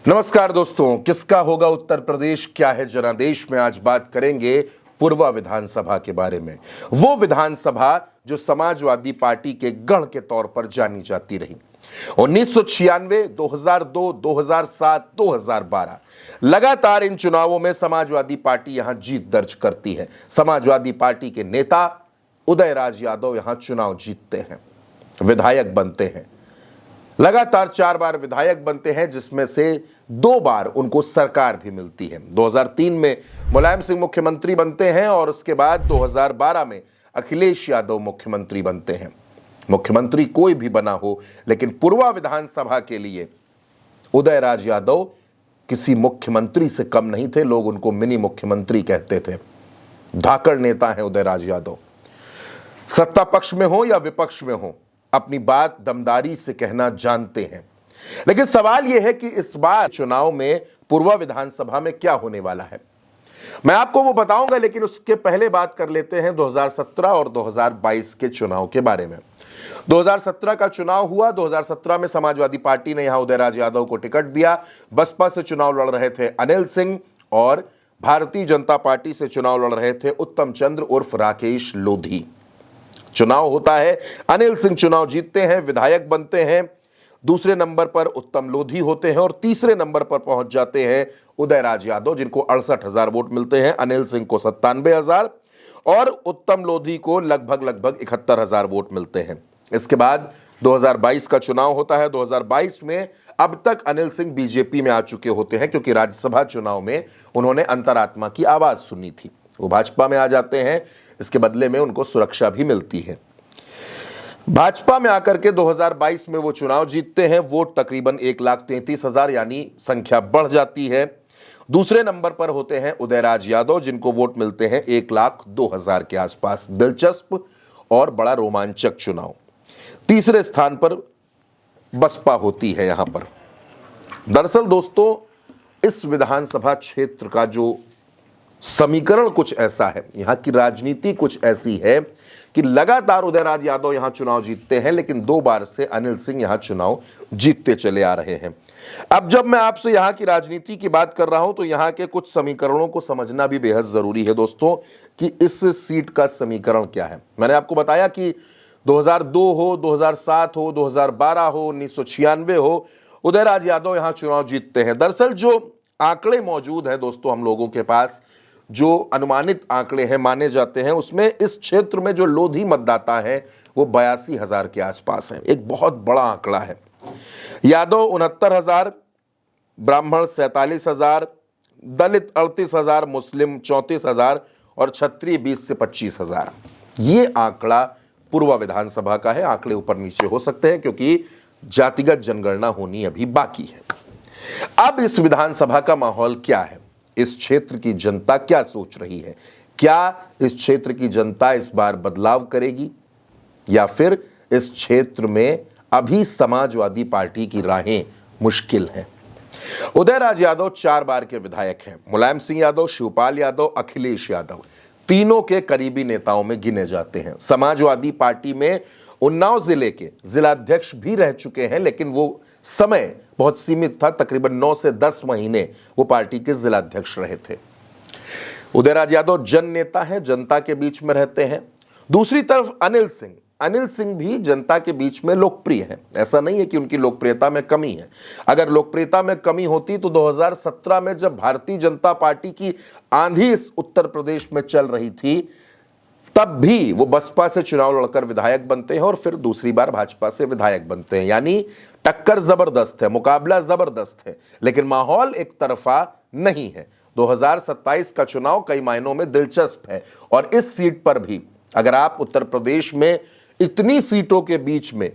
नमस्कार दोस्तों, किसका होगा उत्तर प्रदेश, क्या है जनादेश में आज बात करेंगे पूर्वा विधानसभा के बारे में। वो विधानसभा जो समाजवादी पार्टी के गढ़ के तौर पर जानी जाती रही। 1996, 2002, 2007, 2012 लगातार इन चुनावों में समाजवादी पार्टी यहां जीत दर्ज करती है। समाजवादी पार्टी के नेता उदयराज यादव यहां चुनाव जीतते हैं, विधायक बनते हैं। लगातार 4 बार विधायक बनते हैं, जिसमें से 2 बार उनको सरकार भी मिलती है। 2003 में मुलायम सिंह मुख्यमंत्री बनते हैं और उसके बाद 2012 में अखिलेश यादव मुख्यमंत्री बनते हैं। मुख्यमंत्री कोई भी बना हो, लेकिन पूर्वा विधानसभा के लिए उदयराज यादव किसी मुख्यमंत्री से कम नहीं थे। लोग उनको मिनी मुख्यमंत्री कहते थे। धाकड़ नेता है उदयराज यादव। सत्ता पक्ष में हो या विपक्ष में हो, अपनी बात दमदारी से कहना जानते हैं। लेकिन सवाल यह है कि इस बार चुनाव में पूर्वा विधानसभा में क्या होने वाला है, मैं आपको वो बताऊंगा। लेकिन उसके पहले बात कर लेते हैं 2017 और 2022 के चुनाव के बारे में। 2017 का चुनाव हुआ। 2017 में समाजवादी पार्टी ने यहां उदयराज यादव को टिकट दिया। बसपा से चुनाव लड़ रहे थे अनिल सिंह और भारतीय जनता पार्टी से चुनाव लड़ रहे थे उत्तम चंद्र उर्फ राकेश लोधी। चुनाव होता है, अनिल सिंह चुनाव जीतते हैं, विधायक बनते हैं। दूसरे नंबर पर उत्तम लोधी होते हैं और तीसरे नंबर पर पहुंच जाते हैं उदयराज यादव, जिनको 68,000 वोट मिलते हैं। अनिल सिंह को 97,000 और उत्तम लोधी को लगभग 71,000 वोट मिलते हैं। इसके बाद 2022 का चुनाव होता है। 2022 में अब तक अनिल सिंह बीजेपी में आ चुके होते हैं, क्योंकि राज्यसभा चुनाव में उन्होंने अंतरात्मा की आवाज सुनी थी। वो भाजपा में आ जाते हैं। इसके बदले में उनको सुरक्षा भी मिलती है। भाजपा में आकर के 2022 में वो चुनाव जीतते हैं। वोट तकरीबन 1,33,000 यानी संख्या बढ़ जाती है। दूसरे नंबर पर होते हैं उदयराज यादव, जिनको वोट मिलते हैं 1,02,000 के आसपास। दिलचस्प और बड़ा रोमांचक चुनाव। तीसरे स्थान पर बसपा होती है यहां पर। दरअसल दोस्तों, इस विधानसभा क्षेत्र का जो समीकरण कुछ ऐसा है, यहां की राजनीति कुछ ऐसी है कि लगातार उदयराज यादव यहां चुनाव जीतते हैं, लेकिन 2 बार से अनिल सिंह यहां चुनाव जीतते चले आ रहे हैं। अब जब मैं आपसे यहां की राजनीति की बात कर रहा हूं, तो यहां के कुछ समीकरणों को समझना भी बेहद जरूरी है दोस्तों, कि इस सीट का समीकरण क्या है। मैंने आपको बताया कि 2002 हो, 2007 हो, 2012 हो, 1996 हो, उदयराज यादव यहां चुनाव जीतते हैं। दरअसल जो आंकड़े मौजूद है दोस्तों हम लोगों के पास, जो अनुमानित आंकड़े हैं माने जाते हैं, उसमें इस क्षेत्र में जो लोधी मतदाता है वो 82,000 के आसपास है। एक बहुत बड़ा आंकड़ा है। यादव 69,000, ब्राह्मण 47,000, दलित 38,000, मुस्लिम 34,000 और क्षत्रिय 20 से 25,000। ये आंकड़ा पूर्वा विधानसभा का है। आंकड़े ऊपर नीचे हो सकते हैं, क्योंकि जातिगत जनगणना होनी अभी बाकी है। अब इस विधानसभा का माहौल क्या है, इस क्षेत्र की जनता क्या सोच रही है? क्या इस क्षेत्र की जनता इस बार बदलाव करेगी, या फिर इस क्षेत्र में अभी समाजवादी पार्टी की राहें मुश्किल हैं? उदयराज यादव 4 बार के विधायक हैं। मुलायम सिंह यादव, शिवपाल यादव, अखिलेश यादव तीनों के करीबी नेताओं में गिने जाते हैं। समाजवादी पार्टी में उन्नाव जिले के जिलाध्यक्ष भी रह चुके हैं, लेकिन वो समय बहुत सीमित था। तकरीबन 9 से 10 महीने वो पार्टी के जिलाध्यक्ष रहे थे। उदयराज यादव जन नेता हैं, जनता के बीच में रहते हैं। दूसरी तरफ अनिल सिंह भी जनता के बीच में लोकप्रिय हैं। ऐसा नहीं है कि उनकी लोकप्रियता में कमी है। अगर लोकप्रियता में कमी होती तो 2017 में जब भारतीय जनता पार्टी की आंधी इस उत्तर प्रदेश में चल रही थी, तब भी वो बसपा से चुनाव लड़कर विधायक बनते हैं और फिर दूसरी बार भाजपा से विधायक बनते हैं। यानी टक्कर जबरदस्त है, मुकाबला जबरदस्त है, लेकिन माहौल एक तरफा नहीं है। 2027 का चुनाव कई मायनों में दिलचस्प है। और इस सीट पर भी अगर आप उत्तर प्रदेश में इतनी सीटों के बीच में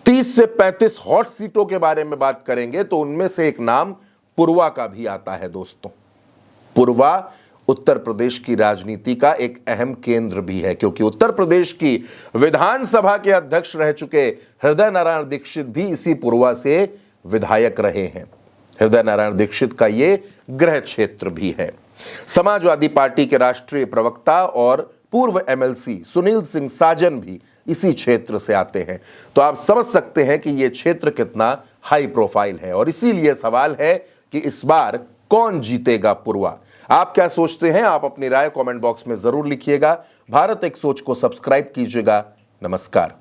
30 से 35 हॉट सीटों के बारे में बात करेंगे, तो उनमें से एक नाम पूर्वा का भी आता है दोस्तों। पूर्वा उत्तर प्रदेश की राजनीति का एक अहम केंद्र भी है, क्योंकि उत्तर प्रदेश की विधानसभा के अध्यक्ष रह चुके हृदय नारायण दीक्षित भी इसी पूर्वा से विधायक रहे हैं। हृदय नारायण दीक्षित का ये गृह क्षेत्र भी है। समाजवादी पार्टी के राष्ट्रीय प्रवक्ता और पूर्व एमएलसी सुनील सिंह साजन भी इसी क्षेत्र से आते हैं। तो आप समझ सकते हैं कि यह क्षेत्र कितना हाई प्रोफाइल है और इसीलिए सवाल है कि इस बार कौन जीतेगा पुरवा। आप क्या सोचते हैं? आप अपनी राय कमेंट बॉक्स में जरूर लिखिएगा। भारत एक सोच को सब्सक्राइब कीजिएगा। नमस्कार।